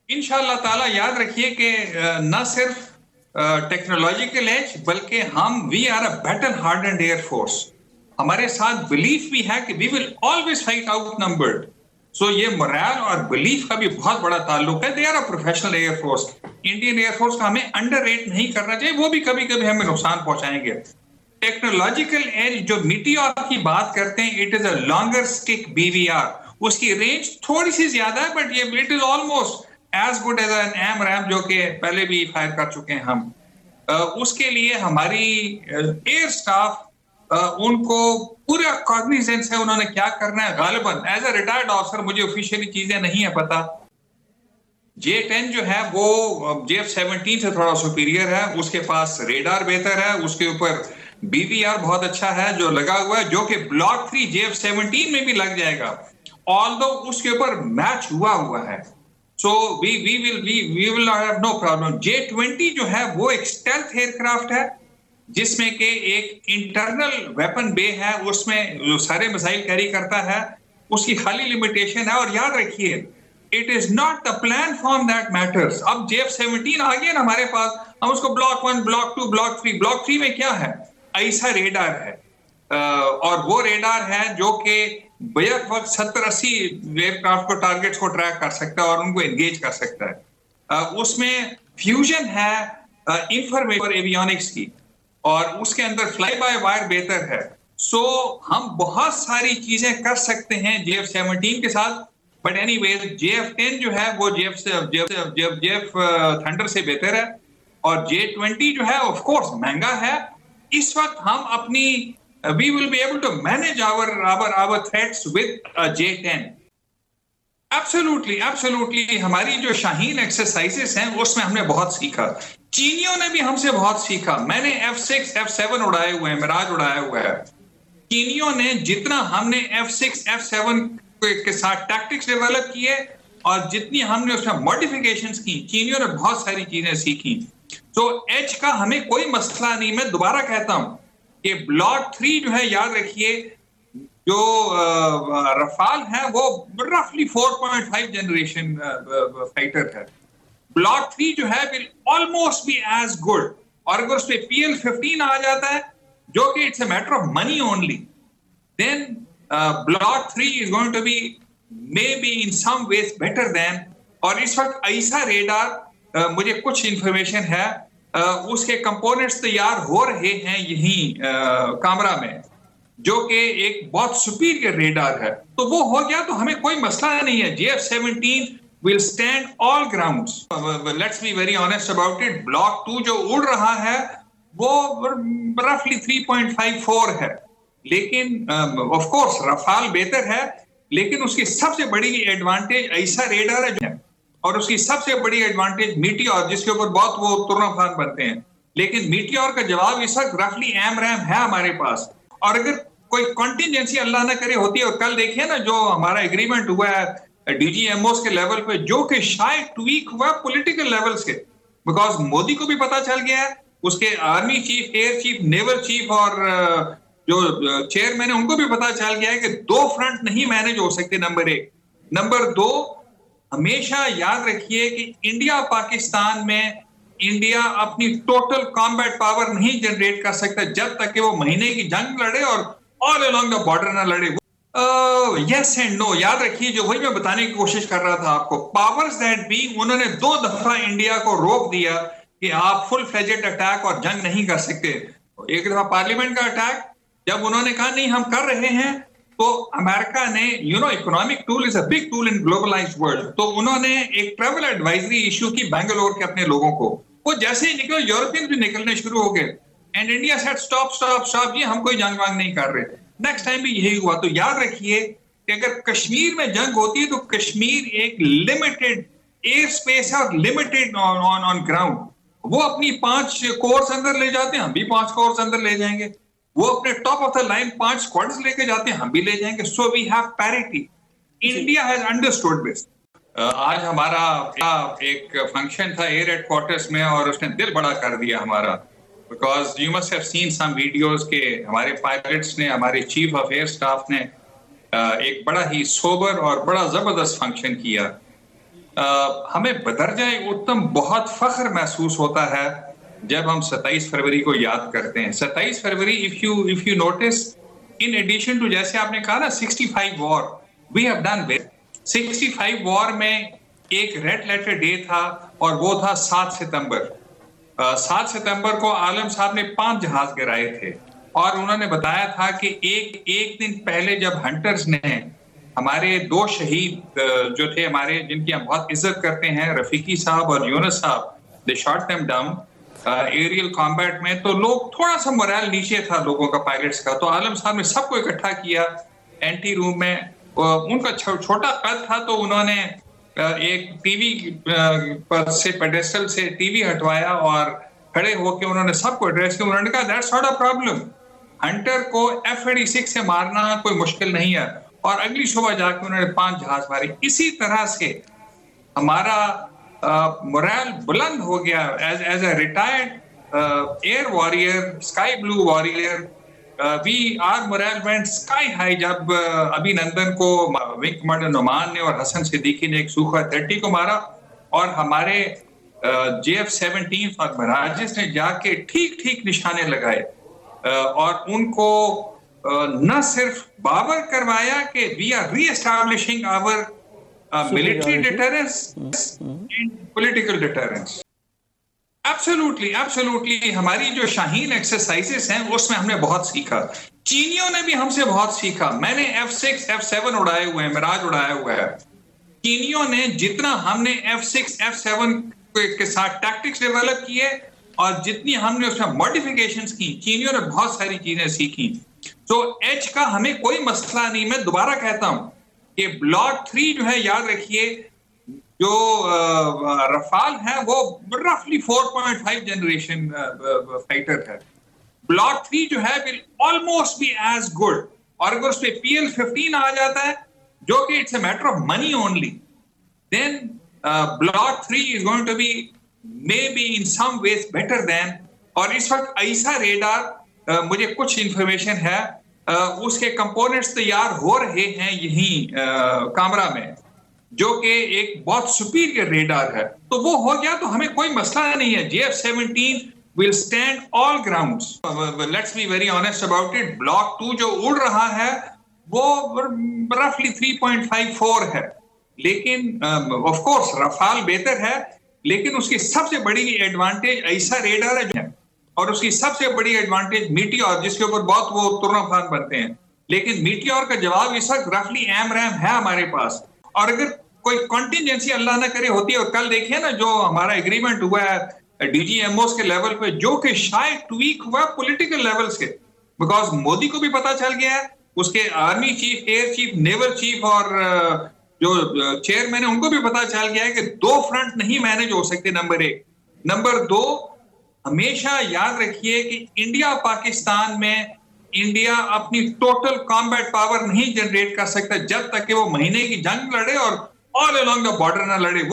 इंशाअल्लाह ताला याद रखिए कि न सिर्फ टेक्नोलॉजिकल एज बल्कि हम we are a battle hardened air force. हमारे साथ बिलीफ भी है कि we will always fight out numbered. सो ये मोरल और बिलीफ का भी बहुत बड़ा ताल्लुक है। They are a professional air force. Indian air force का हमें अंडररेट नहीं करना चाहिए, वो भी कभी कभी हमें नुकसान पहुंचाएंगे। टेक्नोलॉजिकल एज जो मीटियोर की बात करते हैं, it is a longer stick BVR. उसकी रेंज थोड़ी सी ज्यादा है बट ये it is almost as good as an AMRAAM जो कि पहले भी फायर कर चुके हैं हम। उसके लिए हमारी एयर स्टाफ उनको पूरा कॉग्निजेंस है उन्होंने क्या करना है। गालिबन एज अ रिटायर्ड ऑफिसर मुझे ऑफिशियली चीजें नहीं है पता। J10 जो है वो JF-17 से थोड़ा सुपीरियर है। उसके पास रेडार बेहतर है, उसके ऊपर बीवीआर बहुत अच्छा है जो लगा हुआ है, जो कि ब्लॉक 3 JF-17 में भी लग जाएगा, ऑल्दो उसके ऊपर मैच हुआ है। So we will have no problem. J-20 जो है वो एक स्टेल्थ एयरक्राफ्ट है जिसमें के एक इंटरनल वेपन बे है, उसमें सारे मिसाइल कैरी करता है। उसकी खाली लिमिटेशन है। और याद रखिए, it is not the plan form that matters. अब JF-17 आ गया ना हमारे पास, हम उसको ब्लॉक 1, ब्लॉक 2, ब्लॉक 3 में क्या है, ऐसा रेडार है। और वो रेडार है जो कि बेक वक्त 70-80 एयरक्राफ्ट को टारगेट्स को ट्रैक कर सकता है और उनको एंगेज कर सकता है। उसमें फ्यूजन है इंफॉर्मेशन और एवियोनिक्स की, और उसके अंदर फ्लाई बाय वायर बेहतर है। सो हम बहुत सारी चीजें कर सकते हैं JF-17 के साथ। बट एनीवेज JF-10 जो है वो जेफ थंडर से बेहतर है। और J-20 जो है ऑफ कोर्स महंगा है। इस वक्त हम अपनी we will be able to manage our threats with J-10। Absolutely absolutely. हमारी जो शाहीन एक्सरसाइजेस हैं उसमें हमने बहुत सीखा। चीनियों ने भी हमसे बहुत सीखा। मैंने F-6 F-7 उड़ाए हुए हैं, मिराज उड़ाया हुआ है। चीनियों ने जितना हमने F-6 F-7 के साथ टैक्टिक्स डेवलप किए और जितनी हमने उसमें मॉडिफिकेशंस की, चीनियों ने बहुत सारी चीजें सीखी। तो एज का हमें कोई मसला नहीं। मैं दोबारा कहता हूं कि ब्लॉक 3 जो है, याद रखिए, जो रफाल है वो रफली 4.5 जनरेशन फाइटर है। ब्लॉक 3 जो है will almost be as good. और अगर उस पर PL-15 आ जाता है जो कि it's a matter of money only, then block 3 is going to be maybe in some ways better than. और इस वक्त ऐसा रेडार मुझे कुछ इंफॉर्मेशन है उसके कंपोनेंट्स तैयार हो रहे हैं यहीं कामरा में, जो कि एक बहुत सुपीरियर रेडार है। तो वो हो गया तो हमें कोई मसला नहीं है। JF-17 will stand all grounds. Let's be very honest about it. Block 2 जो उड़ रहा है वो रफली 3.54 है, लेकिन ऑफ कोर्स रफाल बेहतर है, लेकिन उसकी सबसे बड़ी एडवांटेज ऐसा रेडार है और उसकी सबसे बड़ी एडवांटेज मीटियोर, जिसके ऊपर बहुत वो तुर्राफान बनते हैं। लेकिन मीटियोर का जवाब इस वक्त रफली एम-रैम है हमारे पास। और अगर कोई कॉन्टिजेंसी अल्लाह ना करे होती है, और कल देखिए ना जो हमारा एग्रीमेंट हुआ है DGMOs के लेवल पे, जो कि शायद ट्वीक हुआ पॉलिटिकल लेवल्स के, बिकॉज मोदी को भी पता चल गया है, उसके army chief, air chief, naval chief और जो चेयरमैन है उनको भी पता चल गया है कि दो फ्रंट नहीं मैनेज हो सकते। नंबर 1। नंबर 2, हमेशा याद रखिए कि इंडिया पाकिस्तान में इंडिया अपनी टोटल कॉम्बैट पावर नहीं जनरेट कर सकता जब तक कि वो महीने की जंग लड़े और ऑल अलोंग द बॉर्डर ना लड़े। यस एंड नो याद रखिए, जो वही मैं बताने की कोशिश कर रहा था आपको। पावर्स दैट बी, उन्होंने 2 दफा इंडिया को रोक दिया कि आप फुल फ्लेजेड अटैक और जंग नहीं कर सकते। एक दफा पार्लियामेंट का अटैक, जब उन्होंने कहा नहीं हम कर रहे हैं, तो अमेरिका ने, economic tool is a big tool in globalised world, तो उन्होंने एक ट्रैवल एडवाइजरी इशू की बैंगलोर के अपने लोगों को। वो जैसे ही निकले, यूरोपियन भी निकलने शुरू हो गए, and India said stop stop stop, ये हम कोई जंग वांग नहीं कर रहे। नेक्स्ट टाइम भी यही हुआ। तो याद रखिए कि अगर कश्मीर में जंग होती है तो कश्मीर एक लिमिटेड एयर स्पेस है और लिमिटेड ऑन ग्राउंड। वो अपनी 5 कोर्स अंदर ले जाते हैं, हम भी 5 कोर्स अंदर ले जाएंगे। वो अपने top of the line 5 squads लेके जाते हैं, हम भी ले जाएंगे। So we have parity. India has understood this. आज हमारा एक फंक्शन था एयर हेडक्वार्टर्स में और उसने दिल बड़ा कर दिया हमारा, because you must have seen some videos के हमारे पायलट्स ने, हमारे चीफ ऑफ एयर स्टाफ ने एक बड़ा ही सोबर और बड़ा जबरदस्त फंक्शन किया। हमें बदरजाए उत्तम बहुत फख्र महसूस होता है जब हम 27 फरवरी को याद करते हैं। 27 फरवरी, if you notice, in addition to, जैसे आपने कहा ना 65 war, we have done well. 65 war में एक रेड लेटर डे था और वो था 7 सितंबर। 7 सितंबर को आलम साहब ने 5 जहाज गिराए थे और उन्होंने बताया था कि एक दिन पहले जब हंटर्स ने हमारे 2 शहीद जो थे हमारे, जिनकी हम बहुत इज्जत करते हैं, रफीकी साहब और यूनुस साहब, they shot them down aerial combat में, तो लोग थोड़ा सा मोरल नीचे था लोगों का, पायलट्स का। तो आलम साहब ने सबको इकट्ठा किया एंटी रूम में। उनका छोटा कद था तो उन्होंने एक टीवी पर से, पेडेस्टल से टीवी हटवाया और खड़े होकर उन्होंने सबको एड्रेस किया। उन्होंने कहा that's not a problem, Hunter को F-86 से मारना कोई मुश्किल नहीं है। और अगली सुबह जाकर उन्होंने 5 जहाज मारे। इसी तरह से हमारा मोरल बुलंद हो गया as a retired air warrior, sky blue warrior. We are morale went sky high जब अभिनंदन को विंग कमांडर नुमान ने और हसन सिद्दीकी ने एक सूखा 30 को मारा और हमारे JF-17 और मराजिस ने जाके ठीक निशाने लगाए और उनको न सिर्फ बावर करवाया कि we are reestablishing our military deterrence and political deterrence. Absolutely हमारी जो शाहीन एक्सरसाइजेस हैं उसमें हमने बहुत सीखा। चीनियों ने भी हमसे बहुत सीखा। मैंने F-6 F-7 उड़ाए हुए हैं, मिराज उड़ाया हुआ है। चीनियों ने जितना हमने F-6 F-7 के साथ टैक्टिक्स डेवलप किए और जितनी हमने उसमें मॉडिफिकेशंस की, चीनियों ने बहुत सारी चीजें सीखी। तो एच का हमें कोई मसला नहीं। मैं दोबारा कहता हूं कि ब्लॉक 3 जो है, याद रखिए, जो रफाल है वो रफली 4.5 जनरेशन फाइटर है। ब्लॉक 3 जो है will almost be as good. और अगर उस पे PL-15 आ जाता है, जो कि it's a matter of money only, then block 3 is going to be maybe in some ways better than। और इस वक्त ऐसा रेडार, मुझे कुछ इंफॉर्मेशन है, उसके कंपोनेंट्स तैयार हो रहे हैं यहीं कामरा में, जो कि एक बहुत सुपीरियर रेडार है। तो वो हो गया तो हमें कोई मसला नहीं है। JF-17 will stand all grounds। Let's be very honest about it। Block 2 जो उड़ रहा है वो रफली 3.54 है, लेकिन ऑफ कोर्स रफाल बेहतर है, लेकिन उसकी सबसे बड़ी एडवांटेज ऐसा रेडार है और उसकी सबसे बड़ी एडवांटेज मीटियोर, जिसके ऊपर बहुत वो तुर्राफान बनते हैं। लेकिन मीटियोर का जवाब इस वक्त रफली एमरैम है हमारे पास। और अगर कोई कॉन्टिजेंसी अल्लाह ना करे होती है, और कल देखिए ना जो हमारा एग्रीमेंट हुआ है DGMOs के लेवल पे, जो कि शायद ट्वीक हुआ पॉलिटिकल लेवल से, बिकॉज मोदी को भी पता चल गया है, उसके army chief, air chief, naval chief और जो चेयरमैन है उनको भी पता चल गया है कि 2 फ्रंट नहीं मैनेज हो सकते। नंबर 1। नंबर 2, हमेशा याद रखिए कि इंडिया पाकिस्तान में इंडिया अपनी टोटल कॉम्बैट पावर नहीं जनरेट कर सकता जब तक कि वो महीने की जंग लड़े और ऑल अलोंग द बॉर्डर ना लड़े।